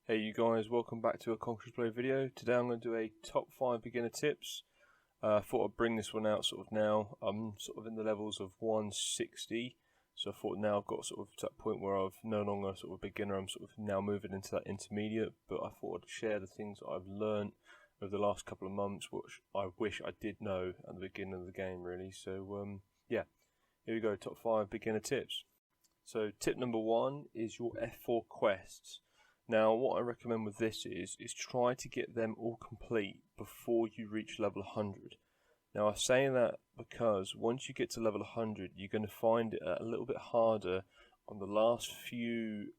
Hey you guys, welcome back to a Conquerors Blade video. Today I'm going to do a top 5 beginner tips. I thought I'd bring this one out sort of now. I'm sort of in the levels of 160, so I thought now I've got sort of to that point where I've no longer sort of beginner, I'm sort of now moving into that intermediate, but I thought I'd share the things that I've learned over the last couple of months, which I wish I did know at the beginning of the game really. So yeah, here we go, top 5 beginner tips. So tip number 1 is your F4 quests. Now what I recommend with this is try to get them all complete before you reach level 100. Now I say that because once you get to level 100 you're going to find it a little bit harder on the last few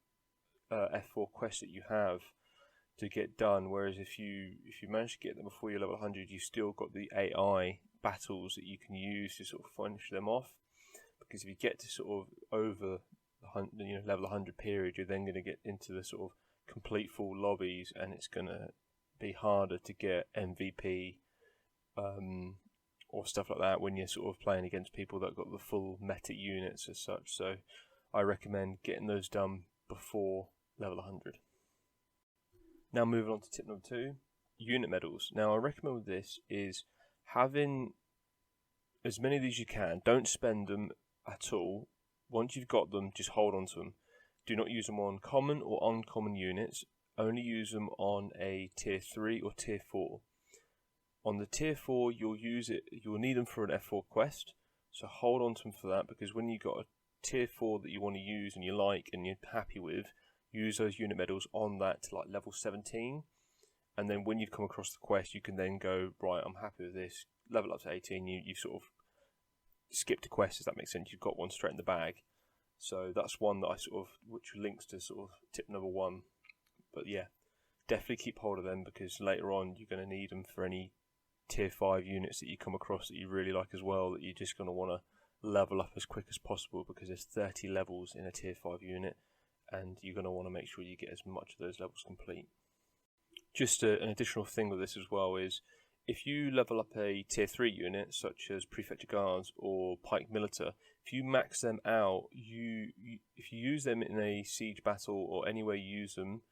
F4 quests that you have to get done, whereas if you manage to get them before you're level 100 you've still got the AI battles that you can use to sort of finish them off. Because if you get to sort of over the level 100 period, you're then going to get into the sort of complete full lobbies, and it's going to be harder to get MVP or stuff like that when you're sort of playing against people that got the full meta units as such. So I recommend getting those done before level 100. Now moving on to tip number 2, unit medals. Now I recommend with this is having as many of these as you can. Don't spend them at all. Once you've got them, just hold on to them. Do not use them on common or uncommon units. Only use them on a tier 3 or tier 4. On the tier 4, you'll need them for an F4 quest. So hold on to them for that, because when you've got a tier 4 that you want to use and you like and you're happy with, use those unit medals on that to like level 17. And then when you've come across the quest, you can then go, right, I'm happy with this, level up to 18, you sort of skipped a quest, if that makes sense. You've got one straight in the bag. So that's one that I sort of, which links to sort of tip number 1. But yeah, definitely keep hold of them, because later on you're going to need them for any tier 5 units that you come across that you really like as well, that you're just going to want to level up as quick as possible, because there's 30 levels in a tier 5 unit and you're going to want to make sure you get as much of those levels complete. Just an additional thing with this as well is, if you level up a tier 3 unit, such as Prefecture Guards or Pike Militar, if you max them out, if you use them in a siege battle or anywhere you use them,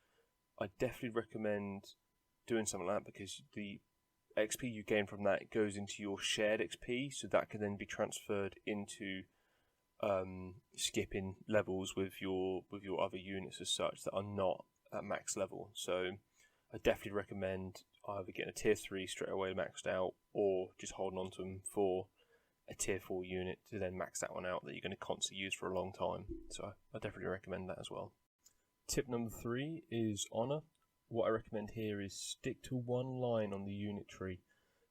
I definitely recommend doing something like that, because the XP you gain from that goes into your shared XP, so that can then be transferred into skipping levels with your other units as such that are not at max level. So I definitely recommend either getting a tier 3 straight away maxed out, or just holding on to them for a tier 4 unit to then max that one out that you're going to constantly use for a long time. So I definitely recommend that as well. Tip number 3 is honor. What I recommend here is stick to one line on the unit tree.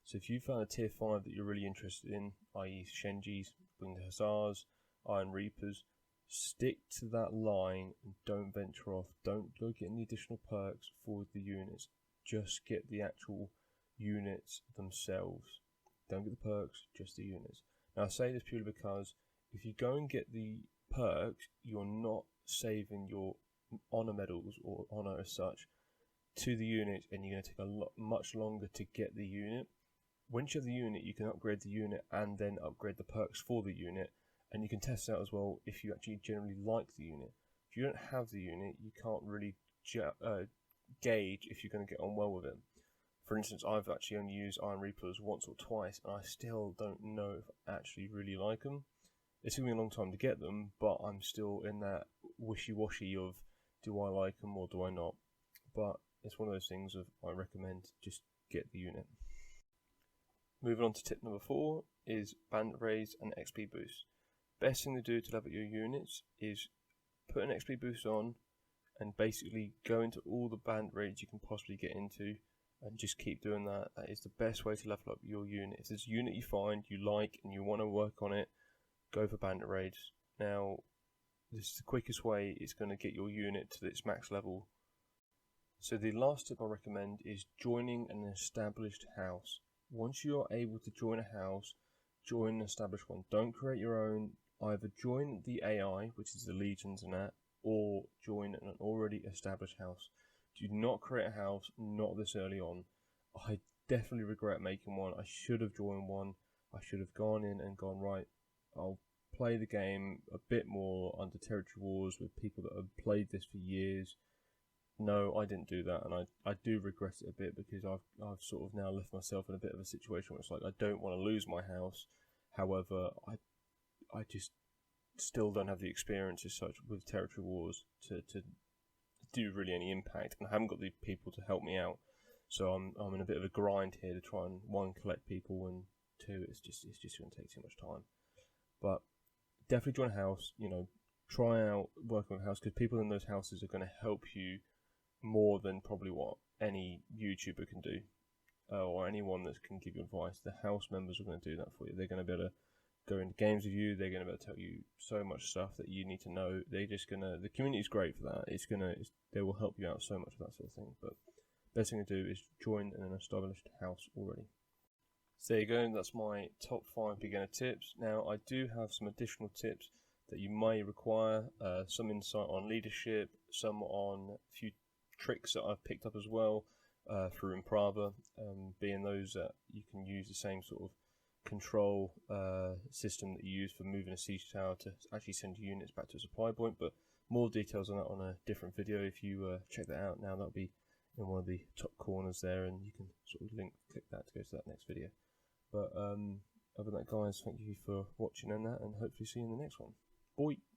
So if you found a tier 5 that you're really interested in, i.e. Shenjis, Winged Hussars, Iron Reapers, stick to that line and don't venture off. Don't go get any additional perks for the units. Just get the actual units themselves. Don't get the perks, just the units. Now I say this purely because if you go and get the perks, you're not saving your honor medals or honor as such to the unit, and you're going to take much longer to get the unit. Once you have the unit, you can upgrade the unit and then upgrade the perks for the unit, and you can test out as well if you actually generally like the unit. If you don't have the unit, you can't really gauge if you're going to get on well with it. For instance, I've actually only used Iron Reapers once or twice, and I still don't know if I actually really like them. It took me a long time to get them, but I'm still in that wishy-washy of, do I like them or do I not? But it's one of those things of, I recommend just get the unit. Moving on to tip number 4 is Bandit Raids and XP boosts. Best thing to do to level your units is put an XP boost on and basically go into all the Bandit Raids you can possibly get into, and just keep doing that. That is the best way to level up your unit. If there's a unit you find you like and you want to work on it, go for Bandit Raids. Now this is the quickest way it's going to get your unit to its max level. So the last tip I recommend is joining an established house. Once you are able to join a house, join an established one. Don't create your own. Either join the AI, which is the legions and that, or join an already established house. Do not create a house, not this early on. I definitely regret making one. I should have joined one. I should have gone in and gone, right, I'll play the game a bit more under territory wars with people that have played this for years. no, I didn't do that, and I do regret it a bit, because I've sort of now left myself in a bit of a situation where it's like I don't want to lose my house. However, I just still don't have the experience as such with territory wars to do really any impact, and I haven't got the people to help me out. So I'm in a bit of a grind here to try and, one, collect people, and two, it's just going to take too much time. But definitely join a house. You know, try out working with a house, because people in those houses are going to help you more than probably what any YouTuber can do, or anyone that can give you advice. The house members are going to do that for you. They're going to be able to go into games with you. They're going to be able to tell you so much stuff that you need to know. The community is great for that. They will help you out so much with that sort of thing. But best thing to do is join an established house already. So there you go. That's my top 5 beginner tips. Now I do have some additional tips that you may require. Some insight on leadership, some on a few tricks that I've picked up as well through Imprava, being those that you can use the same sort of control system that you use for moving a siege tower to actually send units back to a supply point. But more details on that on a different video. If you check that out now, that'll be in one of the top corners there, and you can sort of click that to go to that next video. But other than that, guys, thank you for watching on that, and hopefully see you in the next one. Bye.